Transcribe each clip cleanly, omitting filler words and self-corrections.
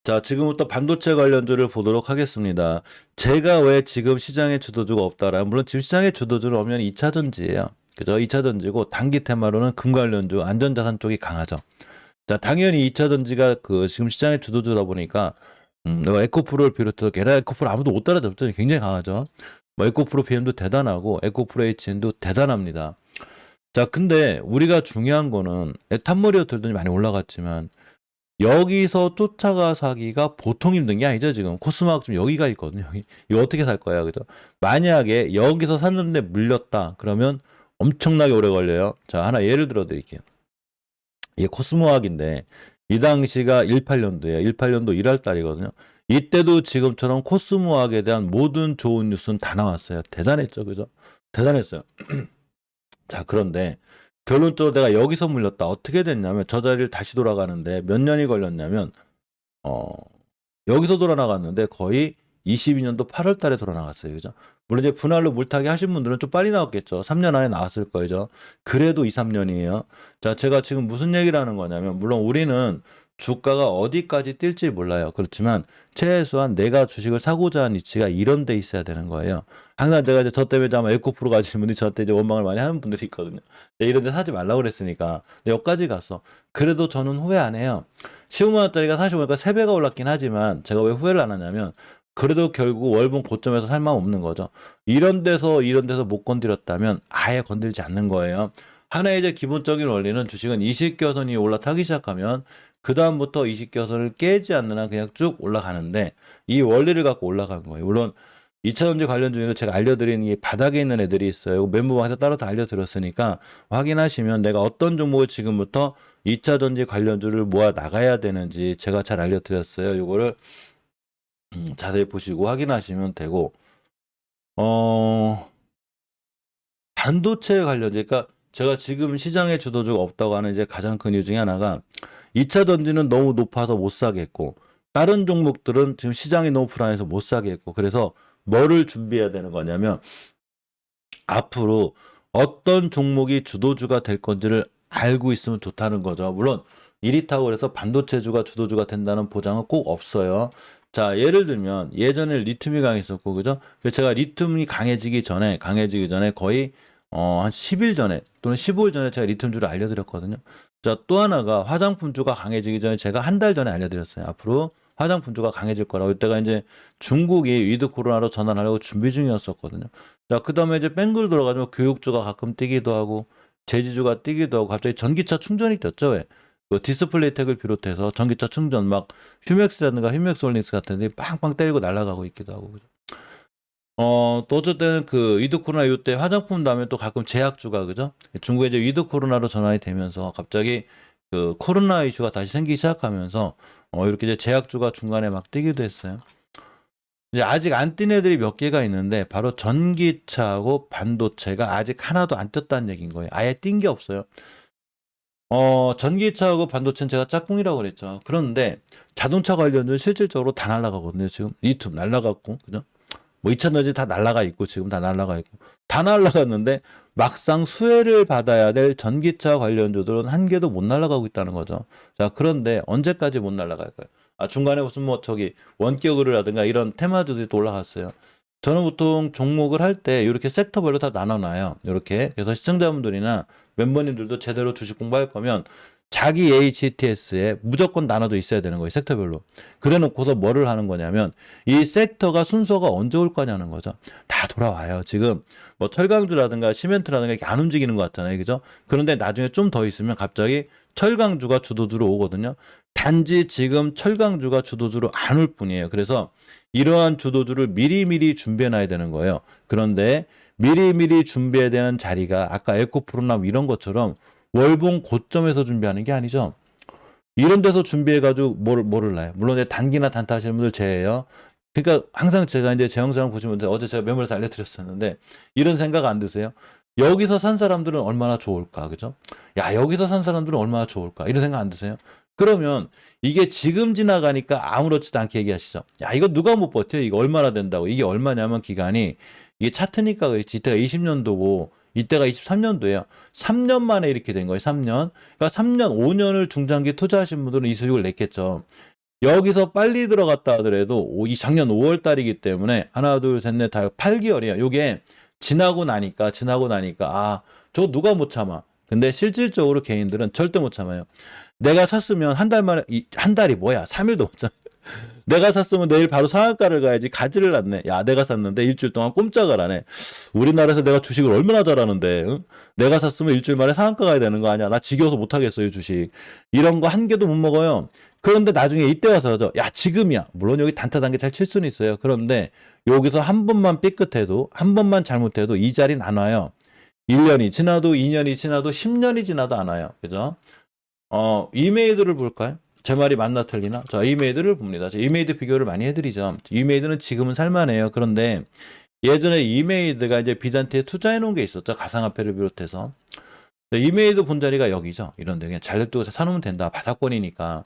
자, 지금부터 반도체 관련주를 보도록 하겠습니다. 제가 왜 지금 시장에 주도주가 없다라, 물론 지금 시장에 주도주는 오면 2차 전지예요. 그죠? 2차 전지고 단기 테마로는 금 관련주, 안전자산 쪽이 강하죠. 자, 당연히 2차 전지가 지금 시장의 주도주다 보니까 뭐 에코프로를 비롯해서 게다가 에코프로 아무도 못 따라잡죠. 굉장히 강하죠. 뭐 에코프로 PM도 대단하고 에코프로 HN도 대단합니다. 자, 근데 우리가 중요한 거는 탑머리어들도 많이 올라갔지만 여기서 쫓아가 사기가 보통 힘든 게 아니죠. 지금 코스모학 좀 여기가 있거든요. 여기. 이거 어떻게 살 거야, 그죠? 만약에 여기서 샀는데 물렸다 그러면 엄청나게 오래 걸려요. 자, 하나 예를 들어 드릴게요. 이게 코스모학인데 이 당시가 18년도예요. 18년도 1월 달이거든요. 이때도 지금처럼 코스모학에 대한 모든 좋은 뉴스는 다 나왔어요. 대단했죠, 그죠? 대단했어요. 자, 그런데 결론적으로 내가 여기서 물렸다. 어떻게 됐냐면 저 자리를 다시 돌아가는데 몇 년이 걸렸냐면 어, 여기서 돌아나갔는데 거의 22년도 8월 달에 돌아나갔어요. 그죠? 물론 이제 분할로 물타기 하신 분들은 좀 빨리 나왔겠죠. 3년 안에 나왔을 거죠. 그래도 2, 3년이에요. 자, 제가 지금 무슨 얘기를 하는 거냐면 물론 우리는 주가가 어디까지 뛸지 몰라요. 그렇지만 최소한 내가 주식을 사고자 하는 위치가 이런 데 있어야 되는 거예요. 항상 제가 이제 저 때문에 아마 에코프로 가시는 분들이 저한테 이제 원망을 많이 하는 분들이 있거든요. 이런 데 사지 말라고 그랬으니까. 근데 여기까지 갔어. 그래도 저는 후회 안 해요. 15만 원짜리가 사실 보니까 3배가 올랐긴 하지만 제가 왜 후회를 안 하냐면 그래도 결국 월봉 고점에서 살 마음 없는 거죠. 이런 데서 못 건드렸다면 아예 건들지 않는 거예요. 하나의 이제 기본적인 원리는 주식은 이식겨선이 올라타기 시작하면 그 다음부터 이식겨선을 깨지 않는 한 그냥 쭉 올라가는데 이 원리를 갖고 올라간 거예요. 물론 2차전지 관련 중에도 제가 알려드리는 이 바닥에 있는 애들이 있어요. 멤버방에서 따로 다 알려드렸으니까 확인하시면 내가 어떤 종목을 지금부터 2차전지 관련주를 모아 나가야 되는지 제가 잘 알려드렸어요. 이거를 자세히 보시고 확인하시면 되고 반도체 관련주 그러니까 제가 지금 시장에 주도주가 없다고 하는 이제 가장 큰 이유 중에 하나가 2차 전지는 너무 높아서 못 사겠고 다른 종목들은 지금 시장이 너무 불안해서 못 사겠고 그래서 뭐를 준비해야 되는 거냐면 앞으로 어떤 종목이 주도주가 될 건지를 알고 있으면 좋다는 거죠. 물론 이리타고 그래서 반도체주가 주도주가 된다는 보장은 꼭 없어요. 자, 예를 들면 예전에 리튬이 강했었고 그죠? 그래서 제가 리튬이 강해지기 전에 거의 한 10일 전에 또는 15일 전에 제가 리튬주를 알려드렸거든요. 자, 또 하나가 화장품주가 강해지기 전에 제가 한 달 전에 알려드렸어요. 앞으로 화장품주가 강해질 거라고. 이때가 이제 중국이 위드 코로나로 전환하려고 준비 중이었었거든요. 자, 그 다음에 이제 뱅글 돌아가지고 교육주가 가끔 뛰기도 하고, 제지주가 뛰기도 하고, 갑자기 전기차 충전이 뛰었죠, 왜? 그 디스플레이 택을 비롯해서 전기차 충전 막 휴맥스라든가 휴맥스홀딩스 같은 데 빵빵 때리고 날아가고 있기도 하고, 그죠? 또 어쨌든 그 위드 코로나 이후 때 화장품 다음에 또 가끔 제약주가, 그죠? 중국에 이제 위드 코로나로 전환이 되면서 갑자기 그 코로나 이슈가 다시 생기기 시작하면서, 이렇게 이제 제약주가 중간에 막 뛰기도 했어요. 이제 아직 안 뛴 애들이 몇 개가 있는데 바로 전기차하고 반도체가 아직 하나도 안 떴다는 얘기인 거예요. 아예 뛴 게 없어요. 전기차하고 반도체는 제가 짝꿍이라고 그랬죠. 그런데 자동차 관련은 실질적으로 다 날아가거든요. 지금 리튬 날아갔고, 그죠? 뭐 2차전지 다 날아가 있고 지금 다 날아가 있고 다 날아갔는데 막상 수혜를 받아야 될 전기차 관련주들은 한 개도 못 날아가고 있다는 거죠. 자, 그런데 언제까지 못 날아갈까요? 아, 중간에 무슨 뭐 저기 원격으로라든가 이런 테마주들이 또 올라갔어요. 저는 보통 종목을 할 때 이렇게 섹터별로 다 나눠놔요. 이렇게. 그래서 시청자분들이나 멤버님들도 제대로 주식 공부할 거면 자기 HTS에 무조건 나눠져 있어야 되는 거예요. 섹터별로. 그래 놓고서 뭐를 하는 거냐면 이 섹터가 순서가 언제 올 거냐는 거죠. 다 돌아와요. 지금 뭐 철강주라든가 시멘트라든가 이렇게 안 움직이는 것 같잖아요. 그죠? 그런데 나중에 좀 더 있으면 갑자기 철강주가 주도주로 오거든요. 단지 지금 철강주가 주도주로 안 올 뿐이에요. 그래서 이러한 주도주를 미리미리 준비해 놔야 되는 거예요. 그런데 미리미리 준비해야 되는 자리가 아까 에코프로나 이런 것처럼 월봉 고점에서 준비하는 게 아니죠. 이런 데서 준비해가지고 뭐를 나요. 물론 이제 단기나 단타 하시는 분들 제예요. 그러니까 항상 제가 이제 제 영상을 보시면 어제 제가 메모에서 알려드렸었는데 이런 생각 안 드세요? 여기서 산 사람들은 얼마나 좋을까, 그죠? 야, 여기서 산 사람들은 얼마나 좋을까? 이런 생각 안 드세요? 그러면 이게 지금 지나가니까 아무렇지도 않게 얘기하시죠. 야, 이거 누가 못 버텨? 이거 얼마나 된다고? 이게 얼마냐면 기간이 이게 차트니까 그렇지. 이때가 20년도고 이때가 23년도예요. 3년 만에 이렇게 된 거예요. 3년. 그러니까 3년, 5년을 중장기 투자하신 분들은 이 수익을 냈겠죠. 여기서 빨리 들어갔다 하더라도 이 작년 5월 달이기 때문에 하나, 둘, 셋, 넷, 다 8개월이야. 요게 지나고 나니까 아, 저거 누가 못 참아. 근데 실질적으로 개인들은 절대 못 참아요. 내가 샀으면 한 달 만에, 한 달이 뭐야? 3일도 못 참아. 내가 샀으면 내일 바로 상한가를 가야지. 가지를 않네. 야, 내가 샀는데 일주일 동안 꼼짝을 안 해. 우리나라에서 내가 주식을 얼마나 잘하는데, 응? 내가 샀으면 일주일 만에 상한가 가야 되는 거 아니야? 나 지겨워서 못 하겠어요, 주식. 이런 거 한 개도 못 먹어요. 그런데 나중에 이때 와서 야, 지금이야. 물론 여기 단타 단계 잘 칠 수는 있어요. 그런데 여기서 한 번만 삐끗해도, 한 번만 잘못해도 이 자리는 안 와요. 1년이 지나도 2년이 지나도 10년이 지나도 안 와요. 그죠? 이메이드를 볼까요? 제 말이 맞나 틀리나? 자, 이메이드를 봅니다. 이메이드 비교를 많이 해드리죠. 이메이드는 지금은 살만해요. 그런데 예전에 이메이드가 이제 비단티에 투자해 놓은 게 있었죠. 가상화폐를 비롯해서. 이메이드 본자리가 여기죠. 이런데 그냥 잘 냅두고 사놓으면 된다. 바닥권이니까.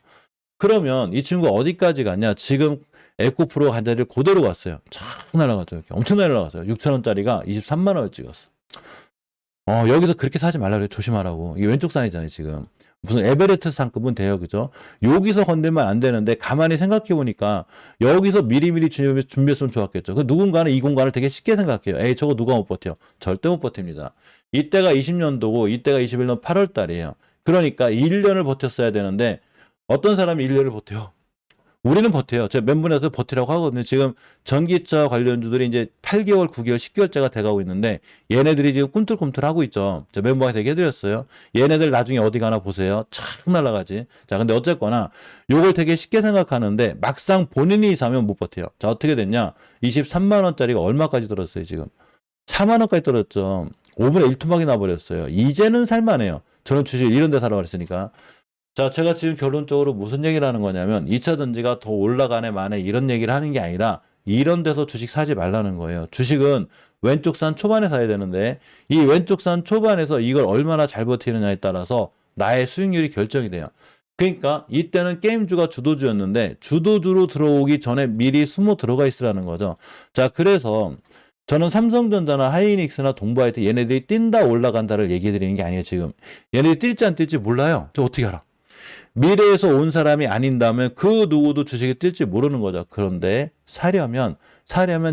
그러면 이 친구 어디까지 갔냐? 지금 에코프로 한 자리를 그대로 갔어요. 촥 날아갔죠. 이렇게. 엄청 날아갔어요. 6,000원짜리가 23만 원을 찍었어. 여기서 그렇게 사지 말라 그래. 조심하라고. 이게 왼쪽 산이잖아요, 지금. 무슨 에베레스트 상급은 돼요, 그죠? 여기서 건들면 안 되는데 가만히 생각해 보니까 여기서 미리미리 준비했으면 좋았겠죠. 그 누군가는 이 공간을 되게 쉽게 생각해요. 에이, 저거 누가 못 버텨? 절대 못 버팁니다. 이때가 20년도고 이때가 21년 8월 달이에요. 그러니까 1년을 버텼어야 되는데 어떤 사람이 1년을 버텨요? 우리는 버텨요. 제가 멘붕에서 버티라고 하거든요. 지금 전기차 관련주들이 이제 8개월, 9개월, 10개월째가 돼가고 있는데 얘네들이 지금 꿈틀꿈틀하고 있죠. 제가 멘붕에서 얘기해드렸어요. 얘네들 나중에 어디 가나 보세요. 착 날아가지. 자, 근데 어쨌거나 요걸 되게 쉽게 생각하는데 막상 본인이 사면 못 버텨요. 자, 어떻게 됐냐? 23만 원짜리가 얼마까지 떨어졌어요, 지금? 4만 원까지 떨어졌죠. 5분의 1토막이 나버렸어요. 이제는 살만해요. 저는 주식 이런 데 사러 갔으니까. 자, 제가 지금 결론적으로 무슨 얘기를 하는 거냐면 2차 전지가 더 올라가네 마네 이런 얘기를 하는 게 아니라 이런 데서 주식 사지 말라는 거예요. 주식은 왼쪽 산 초반에 사야 되는데 이 왼쪽 산 초반에서 이걸 얼마나 잘 버티느냐에 따라서 나의 수익률이 결정이 돼요. 그러니까 이때는 게임주가 주도주였는데 주도주로 들어오기 전에 미리 숨어 들어가 있으라는 거죠. 자, 그래서 저는 삼성전자나 하이닉스나 동부하이트 얘네들이 뛴다 올라간다를 얘기 드리는 게 아니에요, 지금. 얘네들이 뛸지 안 뛸지 몰라요. 저 어떻게 알아? 미래에서 온 사람이 아닌다면 그 누구도 주식이 뛸지 모르는 거죠. 그런데 사려면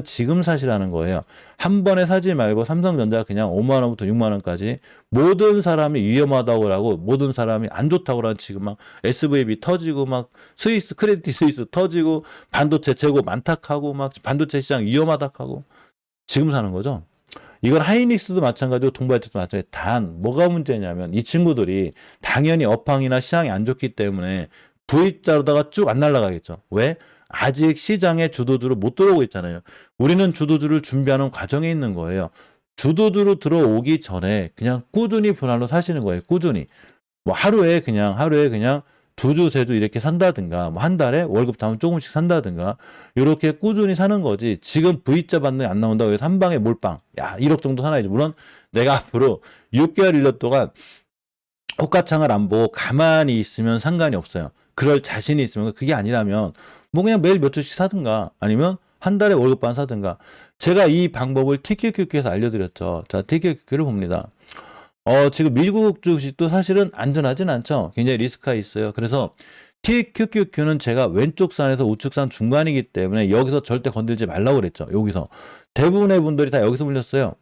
지금 사시라는 거예요. 한 번에 사지 말고 삼성전자 그냥 5만 원부터 6만 원까지 모든 사람이 위험하다고 하고 모든 사람이 안 좋다고 하는 지금 막 SVB 터지고 막 스위스 크레딧 스위스 터지고 반도체 재고 많다하고 막 반도체 시장 위험하다하고 지금 사는 거죠. 이건 하이닉스도 마찬가지고 동부하이트도 마찬가지고 단 뭐가 문제냐면 이 친구들이 당연히 업황이나 시장이 안 좋기 때문에 V자로다가 쭉 안 날아가겠죠. 왜? 아직 시장의 주도주로 못 들어오고 있잖아요. 우리는 주도주를 준비하는 과정에 있는 거예요. 주도주로 들어오기 전에 그냥 꾸준히 분할로 사시는 거예요. 꾸준히. 뭐 하루에 그냥 2주, 3주 이렇게 산다든가, 뭐 한 달에 월급 다음 조금씩 산다든가, 이렇게 꾸준히 사는 거지. 지금 V자 반등이 안 나온다고 해서 한 방에 몰빵. 야, 1억 정도 사놔야지. 물론 내가 앞으로 6개월, 1년 동안 호가창을 안 보고 가만히 있으면 상관이 없어요. 그럴 자신이 있으면 그게 아니라면 뭐 그냥 매일 몇 주씩 사든가 아니면 한 달에 월급 반 사든가. 제가 이 방법을 TQQQ에서 알려드렸죠. 자, TQQQ를 봅니다. 지금 미국 주식도 사실은 안전하진 않죠. 굉장히 리스크가 있어요. 그래서 TQQQ는 제가 왼쪽 산에서 우측 산 중간이기 때문에 여기서 절대 건들지 말라고 그랬죠. 여기서. 대부분의 분들이 다 여기서 물렸어요.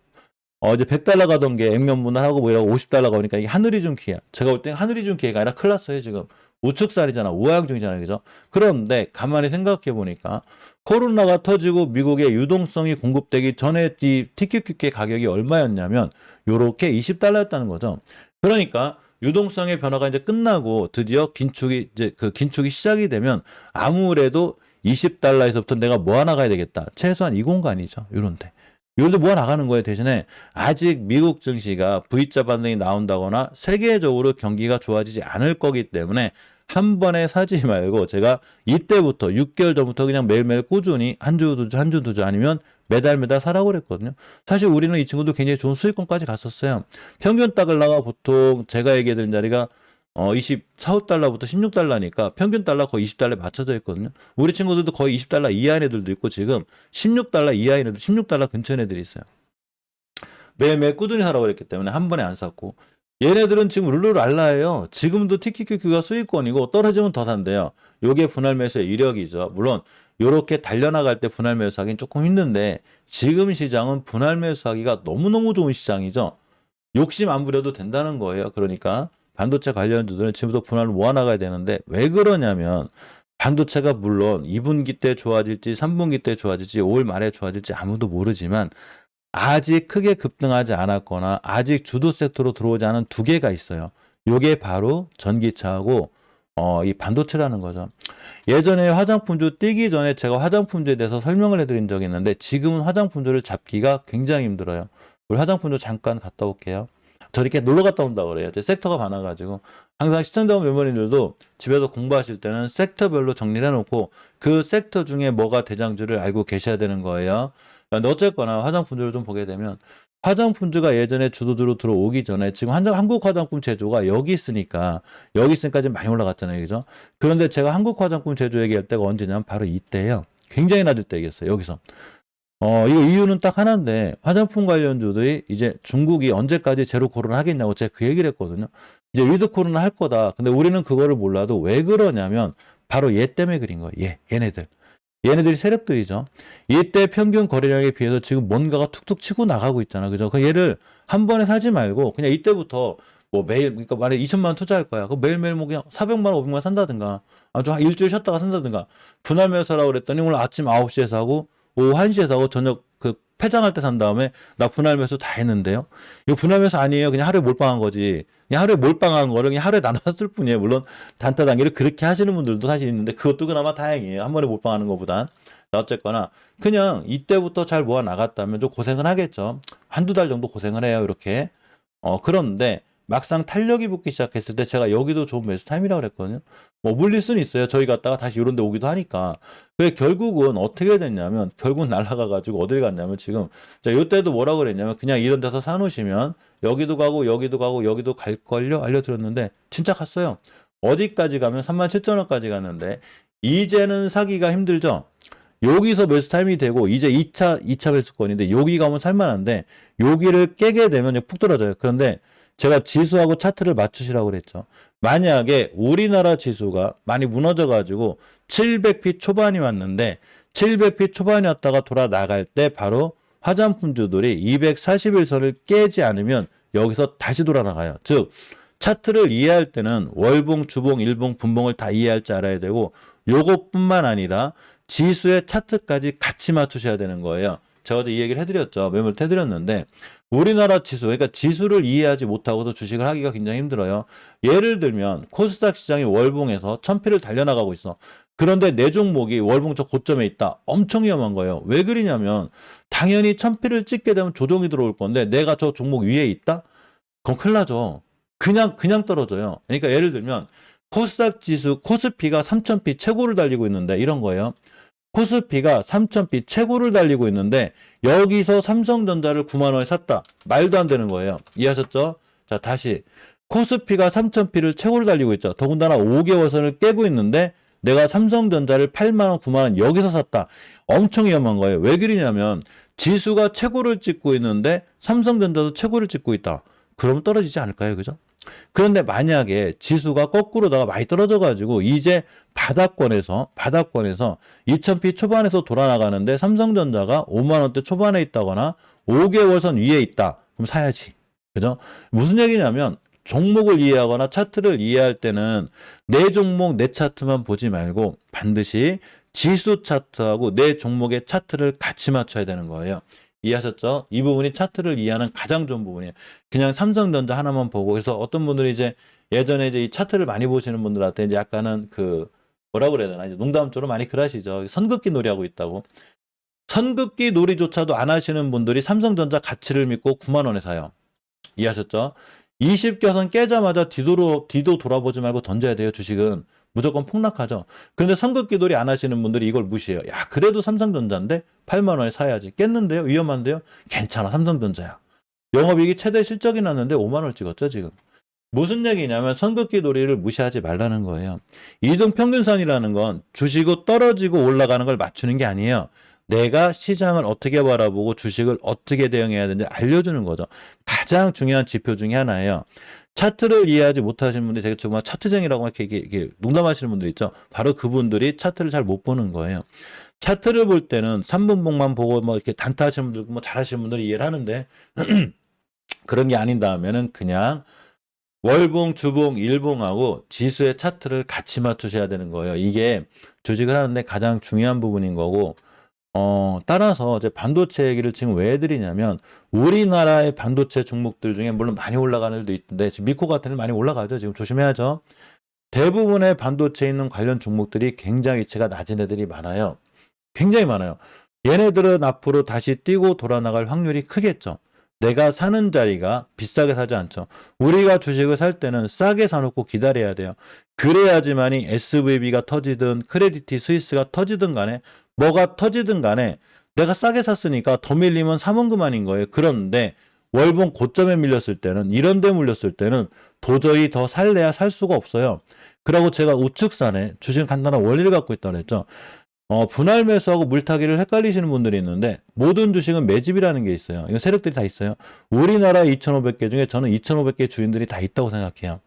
이제 100달러 가던 게 액면 분할하고 뭐 이러고 50달러가 오니까 이게 하늘이 준 기회야. 제가 볼 땐 하늘이 준 기회가 아니라 큰일 났어요, 지금. 우측살이잖아. 우하향 중이잖아요. 그죠? 그런데 가만히 생각해 보니까 코로나가 터지고 미국의 유동성이 공급되기 전에 이 TQQQ의 가격이 얼마였냐면 요렇게 20달러였다는 거죠. 그러니까 유동성의 변화가 이제 끝나고 드디어 긴축이 시작이 되면 아무래도 20달러에서부터 내가 모아 나가야 되겠다. 최소한 이 공간이죠. 요런데. 요런데 모아 나가는 거예요. 대신에 아직 미국 증시가 V자 반등이 나온다거나 세계적으로 경기가 좋아지지 않을 거기 때문에 한 번에 사지 말고 제가 이때부터 6개월 전부터 그냥 매일매일 꾸준히 한 주, 두 주 아니면 매달 사라고 그랬거든요. 사실 우리는 이 친구도 굉장히 좋은 수익권까지 갔었어요. 평균 따글라가 보통 제가 얘기해드린 자리가 24달러부터 16달러니까 평균 달러 거의 20달러에 맞춰져 있거든요. 우리 친구들도 거의 20달러 이하인 애들도 있고 지금 16달러 이하인 애들, 16달러 근처인 애들이 있어요. 매일매일 꾸준히 사라고 그랬기 때문에 한 번에 안 샀고 얘네들은 지금 룰루랄라예요. 지금도 TQQQ가 수익권이고 떨어지면 더 산대요. 요게 분할 매수의 이력이죠. 물론 요렇게 달려나갈 때 분할 매수하기는 조금 힘든데 지금 시장은 분할 매수하기가 너무너무 좋은 시장이죠. 욕심 안 부려도 된다는 거예요. 그러니까 반도체 관련주들은 지금부터 분할을 모아나가야 되는데 왜 그러냐면 반도체가 물론 2분기 때 좋아질지 3분기 때 좋아질지 5월 말에 좋아질지 아무도 모르지만 아직 크게 급등하지 않았거나 아직 주도 섹터로 들어오지 않은 두 개가 있어요. 요게 바로 전기차하고 이 반도체라는 거죠. 예전에 화장품주 뛰기 전에 제가 화장품주에 대해서 설명을 해드린 적이 있는데 지금은 화장품주를 잡기가 굉장히 힘들어요. 우리 화장품주 잠깐 갔다 올게요. 저 이렇게 놀러 갔다 온다고 그래요. 제 섹터가 많아가지고 항상 시청자 멤버님들도 집에서 공부하실 때는 섹터별로 정리를 해놓고 그 섹터 중에 뭐가 대장주를 알고 계셔야 되는 거예요. 근데 어쨌거나 화장품주를 좀 보게 되면 화장품주가 예전에 주도주로 들어오기 전에 지금 한국 화장품 제조가 여기 있으니까 지금 많이 올라갔잖아요. 그죠? 그런데 제가 한국 화장품 제조 얘기할 때가 언제냐면 바로 이때예요. 굉장히 낮을 때 얘기했어요. 여기서. 이거 이유는 딱 하나인데 화장품 관련주들이 이제 중국이 언제까지 제로 코로나 하겠냐고 제가 그 얘기를 했거든요. 이제 위드 코로나 할 거다. 근데 우리는 그거를 몰라도 왜 그러냐면 바로 얘 때문에 그린 거예요. 얘네들이 세력들이죠. 이때 평균 거래량에 비해서 지금 뭔가가 툭툭 치고 나가고 있잖아. 그죠? 그 얘를 한 번에 사지 말고 그냥 이때부터 뭐 매일, 그러니까 만약에 2천만 원 투자할 거야. 그 매일매일 뭐 그냥 400만 원, 500만 원 산다든가. 좀 일주일 쉬었다가 산다든가. 분할 매수하라고 그랬더니 오늘 아침 9시에 사고 오후 1시에 사고 저녁 그 폐장할 때 산 다음에 나 분할 매수 다 했는데요. 이거 분할 매수 아니에요. 그냥 하루에 몰빵한 거지. 그냥 하루에 몰빵한 거를 그냥 하루에 나눴을 뿐이에요. 물론 단타 단계를 그렇게 하시는 분들도 사실 있는데 그것도 그나마 다행이에요. 한 번에 몰빵하는 것보단. 어쨌거나 그냥 이때부터 잘 모아 나갔다면 좀 고생을 하겠죠. 한두 달 정도 고생을 해요. 이렇게. 그런데 막상 탄력이 붙기 시작했을 때 제가 여기도 좋은 매수 타임이라고 그랬거든요. 뭐 물릴 수는 있어요. 저희 갔다가 다시 이런 데 오기도 하니까. 그래 결국은 어떻게 됐냐면 결국 날아가 가지고 어딜 갔냐면 지금 자 이때도 뭐라고 그랬냐면 그냥 이런 데서 사놓으시면 여기도 가고 여기도 가고 여기도 갈걸요 알려드렸는데 진짜 갔어요. 어디까지 가면 37,000원까지 갔는데 이제는 사기가 힘들죠. 여기서 매수 타임이 되고 이제 2차 매수권인데 여기 가면 살만한데 여기를 깨게 되면 푹 떨어져요. 그런데 제가 지수하고 차트를 맞추시라고 그랬죠. 만약에 우리나라 지수가 많이 무너져 가지고 700p 초반이 왔는데 700p 초반이 왔다가 돌아 나갈 때 바로 화장품주들이 241선을 깨지 않으면 여기서 다시 돌아 나가요. 즉 차트를 이해할 때는 월봉, 주봉, 일봉, 분봉을 다 이해할 줄 알아야 되고 요것뿐만 아니라 지수의 차트까지 같이 맞추셔야 되는 거예요. 제가 어제 이 얘기를 해드렸죠. 매물 해드렸는데 우리나라 지수, 그러니까 지수를 이해하지 못하고도 주식을 하기가 굉장히 힘들어요. 예를 들면 코스닥 시장이 월봉에서 1000피를 달려나가고 있어. 그런데 내 종목이 월봉 저 고점에 있다. 엄청 위험한 거예요. 왜 그러냐면 당연히 1000피를 찍게 되면 조정이 들어올 건데 내가 저 종목 위에 있다? 그건 큰일 나죠. 그냥 떨어져요. 그러니까 예를 들면 코스닥 지수 코스피가 3000피 최고를 달리고 있는데 이런 거예요. 코스피가 3000피 최고를 달리고 있는데 여기서 삼성전자를 9만 원에 샀다. 말도 안 되는 거예요. 이해하셨죠? 자, 다시 코스피가 3000피를 최고를 달리고 있죠. 더군다나 5개월선을 깨고 있는데 내가 삼성전자를 8만 원, 9만 원 여기서 샀다. 엄청 위험한 거예요. 왜 그러냐면 지수가 최고를 찍고 있는데 삼성전자도 최고를 찍고 있다. 그러면 떨어지지 않을까요? 그죠? 그런데 만약에 지수가 거꾸로다가 많이 떨어져가지고 이제 바닥권에서 2000p 초반에서 돌아나가는데 삼성전자가 5만 원대 초반에 있다거나 5개월선 위에 있다. 그럼 사야지. 그죠? 무슨 얘기냐면 종목을 이해하거나 차트를 이해할 때는 내 종목 내 차트만 보지 말고 반드시 지수 차트하고 내 종목의 차트를 같이 맞춰야 되는 거예요. 이해하셨죠? 이 부분이 차트를 이해하는 가장 좋은 부분이에요. 그냥 삼성전자 하나만 보고 그래서 어떤 분들이 이제 예전에 이제 이 차트를 많이 보시는 분들한테 이제 약간은 그 뭐라고 그래야 되나 이제 농담적으로 많이 그러시죠. 선긋기 놀이하고 있다고. 선긋기 놀이조차도 안 하시는 분들이 삼성전자 가치를 믿고 9만 원에 사요. 이해하셨죠? 20개선 깨자마자 뒤도 돌아보지 말고 던져야 돼요. 주식은. 무조건 폭락하죠. 그런데 선긋기놀이 안 하시는 분들이 이걸 무시해요. 야, 그래도 삼성전자인데 8만 원에 사야지. 깼는데요? 위험한데요? 괜찮아. 삼성전자야. 영업이익이 최대 실적이 났는데 5만 원을 찍었죠, 지금. 무슨 얘기냐면 선긋기놀이를 무시하지 말라는 거예요. 이동평균선이라는 건 주식이 떨어지고 올라가는 걸 맞추는 게 아니에요. 내가 시장을 어떻게 바라보고 주식을 어떻게 대응해야 되는지 알려주는 거죠. 가장 중요한 지표 중에 하나예요. 차트를 이해하지 못하시는 분들이 되게 정말 차트쟁이라고 이렇게 농담하시는 분들 있죠. 바로 그분들이 차트를 잘 못 보는 거예요. 차트를 볼 때는 3분봉만 보고 뭐 이렇게 단타하시는 분들, 뭐 잘하시는 분들이 이해를 하는데 그런 게 아닌 다음에는 그냥 월봉, 주봉, 일봉하고 지수의 차트를 같이 맞추셔야 되는 거예요. 이게 주식을 하는데 가장 중요한 부분인 거고, 따라서 이제 반도체 얘기를 지금 왜 해드리냐면, 우리나라의 반도체 종목들 중에 물론 많이 올라가는 애들도 있는데, 지금 미코 같은 애 많이 올라가죠. 지금 조심해야죠. 대부분의 반도체에 있는 관련 종목들이 굉장히 위치가 낮은 애들이 많아요. 굉장히 많아요. 얘네들은 앞으로 다시 뛰고 돌아 나갈 확률이 크겠죠. 내가 사는 자리가 비싸게 사지 않죠. 우리가 주식을 살 때는 싸게 사놓고 기다려야 돼요. 그래야지만이 SVB가 터지든 크레디티 스위스가 터지든 간에 뭐가 터지든 간에 내가 싸게 샀으니까 더 밀리면 사면 그만인 거예요. 그런데 월봉 고점에 밀렸을 때는 이런 데 물렸을 때는 도저히 더 살래야 살 수가 없어요. 그리고 제가 우측산에 주식 간단한 원리를 갖고 있다고 했죠. 분할 매수하고 물타기를 헷갈리시는 분들이 있는데 모든 주식은 매집이라는 게 있어요. 이거 세력들이 다 있어요. 우리나라 2,500개 중에 저는 2,500개 주인들이 다 있다고 생각해요.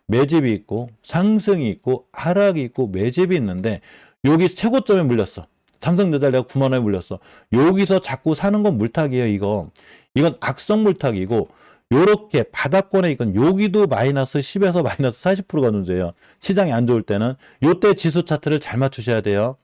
매집이 있고 상승이 있고 하락이 있고 매집이 있는데 여기 최고점에 물렸어. 삼성전자 내가 9만 원에 물렸어. 여기서 자꾸 사는 건 물타기예요. 이건 악성 물타기고 요렇게 바닥권에 이건 여기도 마이너스 10에서 마이너스 40%가 존재해요. 시장이 안 좋을 때는 요때 지수 차트를 잘 맞추셔야 돼요.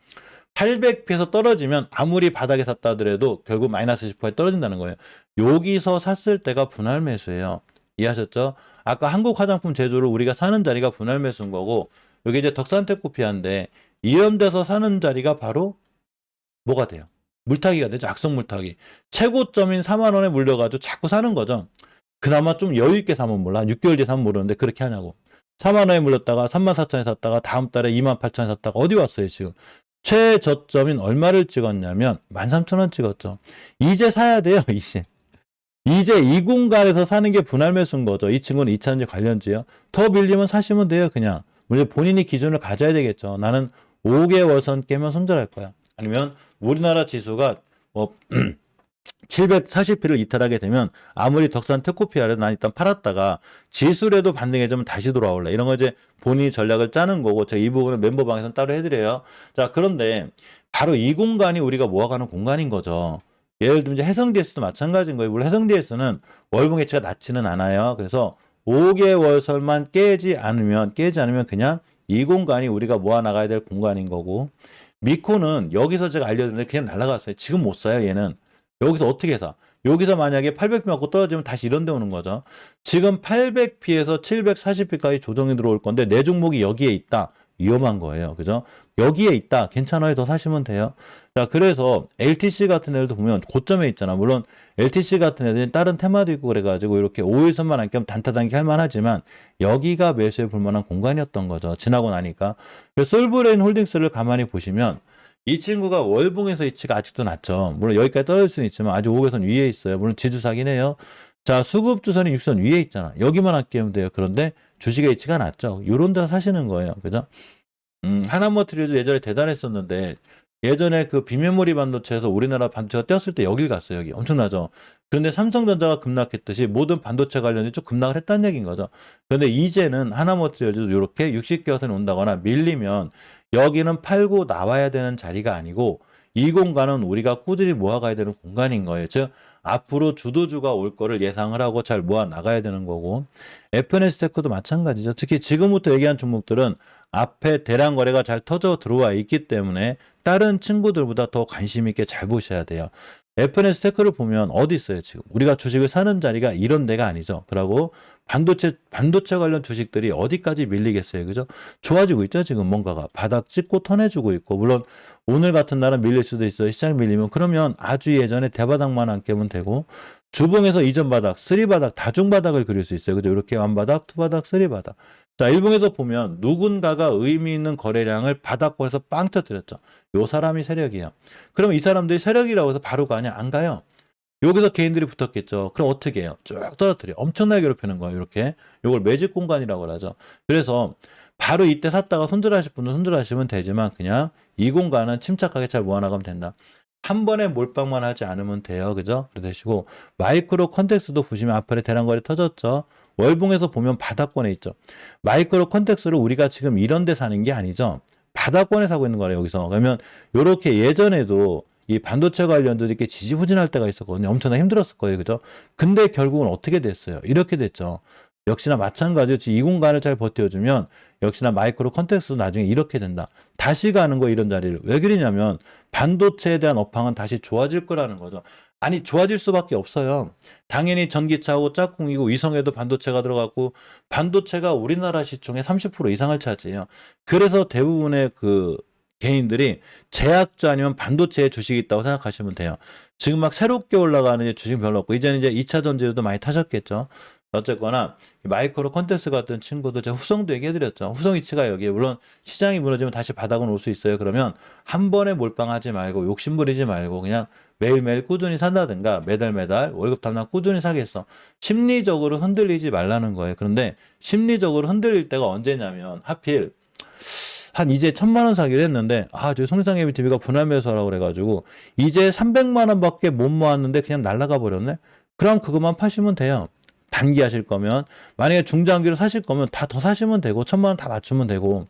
800피에서 떨어지면 아무리 바닥에 샀다 하더라도 결국 마이너스 10%에 떨어진다는 거예요. 여기서 샀을 때가 분할 매수예요. 이해하셨죠? 아까 한국 화장품 제조를 우리가 사는 자리가 분할 매수인 거고 여기 이제 덕산테코피아인데 이런 데서 사는 자리가 바로 뭐가 돼요? 물타기가 되죠. 악성 물타기. 최고점인 4만 원에 물려가지고 자꾸 사는 거죠. 그나마 좀 여유 있게 사면 몰라. 6개월 뒤에 사면 모르는데 그렇게 하냐고. 4만 원에 물렸다가 3만 4천에 샀다가 다음 달에 2만 8천에 샀다가 어디 왔어요 지금. 최저점인 얼마를 찍었냐면 13,000원 찍었죠. 이제 사야 돼요. 이제 이 공간에서 사는 게 분할 매수인 거죠. 이 친구는 2차전지 관련주요. 더 밀리면 사시면 돼요. 그냥. 물론 본인이 기준을 가져야 되겠죠. 나는 5개월 선 깨면 손절할 거야. 아니면 우리나라 지수가 뭐 740피를 이탈하게 되면 아무리 덕산 테코피아라도 난 일단 팔았다가 지수라도 반등해주면 다시 돌아올래. 이런 거 이제 본인이 전략을 짜는 거고 제가 이 부분은 멤버방에서는 따로 해드려요. 자, 그런데 바로 이 공간이 우리가 모아가는 공간인 거죠. 예를 들면 이제 해성DS도 마찬가지인 거예요. 물론 해성DS는 월봉 해치가 낮지는 않아요. 그래서 5개월설만 깨지 않으면 그냥 이 공간이 우리가 모아나가야 될 공간인 거고 미코는 여기서 제가 알려드렸는데 그냥 날아갔어요. 지금 못 사요, 얘는. 여기서 어떻게 사? 여기서 만약에 800p 맞고 떨어지면 다시 이런 데 오는 거죠. 지금 800p에서 740p까지 조정이 들어올 건데 내 종목이 여기에 있다. 위험한 거예요. 그죠? 여기에 있다. 괜찮아요. 더 사시면 돼요. 자, 그래서 LTC 같은 애들도 보면 고점에 있잖아. 물론 LTC 같은 애들은 다른 테마도 있고 그래가지고 이렇게 5일선만 안 깨면 단타 단기 할 만하지만 여기가 매수해 볼 만한 공간이었던 거죠. 지나고 나니까. 그래서 솔브레인 홀딩스를 가만히 보시면 이 친구가 월봉에서 위치가 아직도 낮죠. 물론 여기까지 떨어질 수는 있지만 아직 5개선 위에 있어요. 물론 지주사긴 해요. 자, 수급주선이 6선 위에 있잖아. 여기만 아끼면 돼요. 그런데 주식의 위치가 낮죠. 요런 데서 사시는 거예요. 그죠? 하나머트리얼도 예전에 대단했었는데 예전에 그 비메모리 반도체에서 우리나라 반도체가 뛰었을 때 여길 갔어요. 여기 엄청나죠. 그런데 삼성전자가 급락했듯이 모든 반도체 관련이 쭉 급락을 했다는 얘기인 거죠. 그런데 이제는 하나머트리얼도 이렇게 60개선이 온다거나 밀리면 여기는 팔고 나와야 되는 자리가 아니고 이 공간은 우리가 꾸준히 모아가야 되는 공간인 거예요. 즉 앞으로 주도주가 올 거를 예상을 하고 잘 모아 나가야 되는 거고 FNS테크도 마찬가지죠. 특히 지금부터 얘기한 종목들은 앞에 대량 거래가 잘 터져 들어와 있기 때문에 다른 친구들보다 더 관심 있게 잘 보셔야 돼요. FNS테크를 보면 어디 있어요 지금? 우리가 주식을 사는 자리가 이런 데가 아니죠. 그리고 반도체 관련 주식들이 어디까지 밀리겠어요, 그죠? 좋아지고 있죠 지금 뭔가가 바닥 찍고 턴해주고 있고 물론 오늘 같은 날은 밀릴 수도 있어요. 시장 밀리면 그러면 아주 예전에 대바닥만 안 깨면 되고 주봉에서 이전 바닥, 3바닥, 다중바닥을 그릴 수 있어요. 그죠? 이렇게 1바닥, 2바닥, 3바닥. 자, 일봉에서 보면 누군가가 의미 있는 거래량을 바닥권에서 빵 터뜨렸죠. 요 사람이 세력이에요. 그럼 이 사람들이 세력이라고 해서 바로 가냐? 안 가요. 여기서 개인들이 붙었겠죠. 그럼 어떻게 해요? 쭉 떨어뜨려. 엄청나게 괴롭히는 거예요. 이렇게. 요걸 매집 공간이라고 하죠. 그래서 바로 이때 샀다가 손절하실 분은 손절하시면 되지만 그냥 이 공간은 침착하게 잘 모아나가면 된다. 한 번에 몰빵만 하지 않으면 돼요. 그죠? 그러시고 마이크로 컨텍스도 보시면 앞에 대량거래 터졌죠. 월봉에서 보면 바닥권에 있죠. 마이크로 컨텍스를 우리가 지금 이런 데 사는 게 아니죠. 바닥권에 사고 있는 거예요, 여기서. 그러면 요렇게 예전에도 이 반도체 관련들이 이렇게 지지부진할 때가 있었거든요. 엄청나게 힘들었을 거예요. 그죠? 근데 결국은 어떻게 됐어요? 이렇게 됐죠. 역시나 마찬가지로 이 공간을 잘 버텨주면 역시나 마이크로 컨텍스도 나중에 이렇게 된다. 다시 가는 거 이런 자리를. 왜 그러냐면 반도체에 대한 업황은 다시 좋아질 거라는 거죠. 아니 좋아질 수밖에 없어요. 당연히 전기차하고 짝꿍이고 위성에도 반도체가 들어갔고 반도체가 우리나라 시총의 30% 이상을 차지해요. 그래서 대부분의 그 개인들이 제약주 아니면 반도체에 주식이 있다고 생각하시면 돼요. 지금 막 새롭게 올라가는 주식 별로 없고 이제는 이제 2차 전지도 많이 타셨겠죠. 어쨌거나 마이크로 컨텍스 같은 친구도 제가 후성도 얘기해드렸죠. 후성 위치가 여기에 물론 시장이 무너지면 다시 바닥은 올 수 있어요. 그러면 한 번에 몰빵하지 말고 욕심부리지 말고 그냥 매일매일 꾸준히 산다든가 매달 월급 담당 꾸준히 사겠어. 심리적으로 흔들리지 말라는 거예요. 그런데 심리적으로 흔들릴 때가 언제냐면 하필 한 이제 1,000만 원 사기로 했는데 저희 송상예비 TV가 분할 매수하라고 그래가지고 이제 300만 원밖에 못 모았는데 그냥 날라가 버렸네. 그럼 그것만 파시면 돼요. 단기 하실 거면 만약에 중장기로 사실 거면 다 더 사시면 되고 1,000만 원 다 맞추면 되고.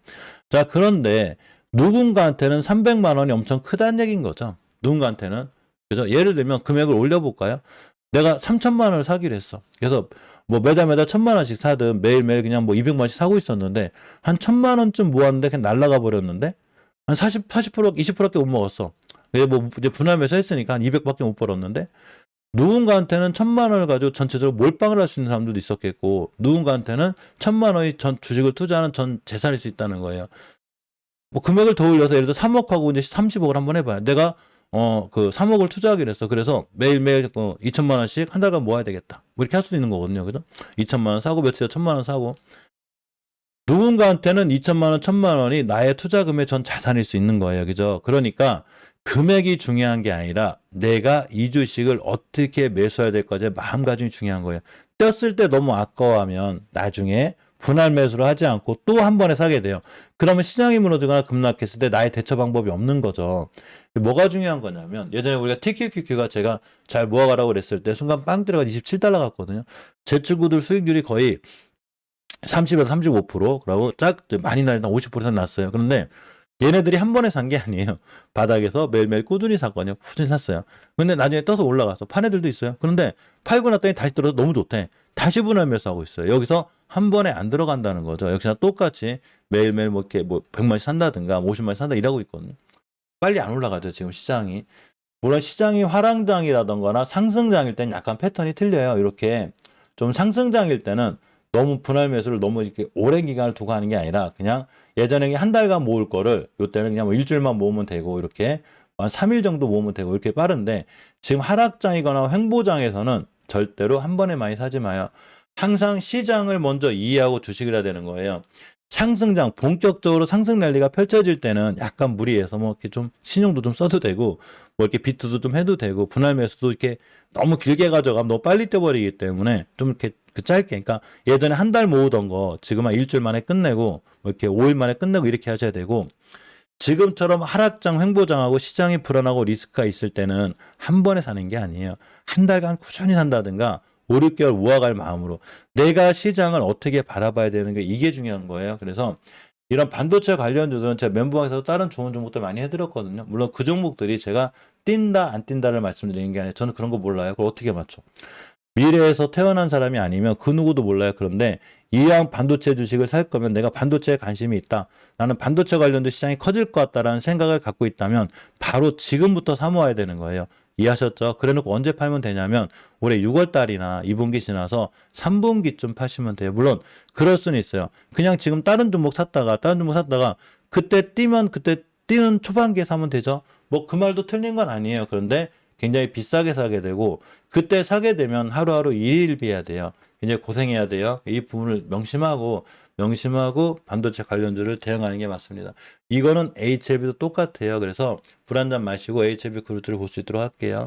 자 그런데 누군가한테는 300만 원이 엄청 크다는 얘기인 거죠. 누군가한테는. 그죠? 예를 들면 금액을 올려볼까요? 내가 3,000만 원을 사기로 했어. 그래서 뭐 매달 1,000만 원씩 사든 매일매일 그냥 뭐 200만 원씩 사고 있었는데 한 1,000만 원쯤 모았는데 그냥 날라가 버렸는데 한 40% 20%밖에 못 먹었어. 뭐 이제 분할 매수했으니까 한 200밖에 못 벌었는데 누군가한테는 1,000만 원을 가지고 전체적으로 몰빵을 할 수 있는 사람들도 있었겠고 누군가한테는 1,000만 원이 전 주식을 투자하는 전 재산일 수 있다는 거예요. 뭐 금액을 더 올려서 예를 들어 3억하고 이제 30억을 한번 해봐요. 내가 그 3억을 투자하기로 했어. 그래서 매일매일 2,000만 원씩 한 달간 모아야 되겠다. 뭐 이렇게 할 수도 있는 거거든요. 그죠? 2,000만 원 사고 며칠에 1,000만 원 사고 누군가한테는 2,000만 원, 1,000만 원이 나의 투자금의 전 자산일 수 있는 거예요. 그죠? 그러니까 금액이 중요한 게 아니라 내가 이 주식을 어떻게 매수해야 될까지 마음가짐이 중요한 거예요. 떴을 때 너무 아까워하면 나중에 분할 매수를 하지 않고 또 한 번에 사게 돼요. 그러면 시장이 무너지거나 급락했을 때 나의 대처 방법이 없는 거죠. 뭐가 중요한 거냐면 예전에 우리가 TQQQ가 제가 잘 모아가라고 그랬을 때 순간 빵 들어가 27달러 갔거든요. 제 친구들 수익률이 거의 30에서 35% 그러고 짝 많이 날다 50% 났어요. 그런데 얘네들이 한 번에 산 게 아니에요. 바닥에서 매일매일 꾸준히 샀거든요. 꾸준히 샀어요. 근데 나중에 떠서 올라가서 판 애들도 있어요. 그런데 팔고 났더니 다시 들어서 너무 좋대. 다시 분할 매수하고 있어요. 여기서 한 번에 안 들어간다는 거죠. 역시나 똑같이 매일매일 뭐 이렇게 뭐 100만씩 산다든가 50만씩 산다 이러고 있거든요. 빨리 안 올라가죠. 지금 시장이. 물론 시장이 하락장이라던가 상승장일 때는 약간 패턴이 틀려요. 이렇게 좀 상승장일 때는 너무 분할 매수를 너무 이렇게 오랜 기간을 두고 하는 게 아니라 그냥 예전에 한 달간 모을 거를 요때는 그냥 뭐 일주일만 모으면 되고 이렇게 한 3일 정도 모으면 되고 이렇게 빠른데 지금 하락장이거나 횡보장에서는 절대로 한 번에 많이 사지 마요. 항상 시장을 먼저 이해하고 주식을 해야 되는 거예요. 상승장, 본격적으로 상승 랠리가 펼쳐질 때는 약간 무리해서 뭐 이렇게 좀 신용도 좀 써도 되고 뭐 이렇게 비트도 좀 해도 되고 분할 매수도 이렇게 너무 길게 가져가면 너무 빨리 떼버리기 때문에 좀 이렇게 짧게 그러니까 예전에 한 달 모으던 거 지금 한 일주일 만에 끝내고 뭐 이렇게 5일 만에 끝내고 이렇게 하셔야 되고 지금처럼 하락장, 횡보장하고 시장이 불안하고 리스크가 있을 때는 한 번에 사는 게 아니에요. 한 달간 꾸준히 산다든가 5, 6개월 모아갈 마음으로 내가 시장을 어떻게 바라봐야 되는 게 이게 중요한 거예요. 그래서 이런 반도체 관련주들은 제가 멘붕에서 다른 좋은 종목들 많이 해드렸거든요. 물론 그 종목들이 제가 뛴다 안 뛴다를 말씀드리는 게 아니라 저는 그런 거 몰라요. 그걸 어떻게 맞춰? 미래에서 태어난 사람이 아니면 그 누구도 몰라요. 그런데 이왕 반도체 주식을 살 거면 내가 반도체에 관심이 있다. 나는 반도체 관련된 시장이 커질 것 같다라는 생각을 갖고 있다면 바로 지금부터 사 모아야 되는 거예요. 이해하셨죠? 그래놓고 언제 팔면 되냐면 올해 6월 달이나 2분기 지나서 3분기쯤 파시면 돼요. 물론 그럴 수는 있어요. 그냥 지금 다른 종목 샀다가 그때 뛰면 그때 뛰는 초반기에 사면 되죠. 뭐 그 말도 틀린 건 아니에요. 그런데 굉장히 비싸게 사게 되고 그때 사게 되면 하루하루 일일비해야 돼요. 굉장히 고생해야 돼요. 이 부분을 명심하고 반도체 관련주를 대응하는 게 맞습니다. 이거는 HLB도 똑같아요. 그래서 불 한 잔 마시고 HLB 그루트를 볼 수 있도록 할게요.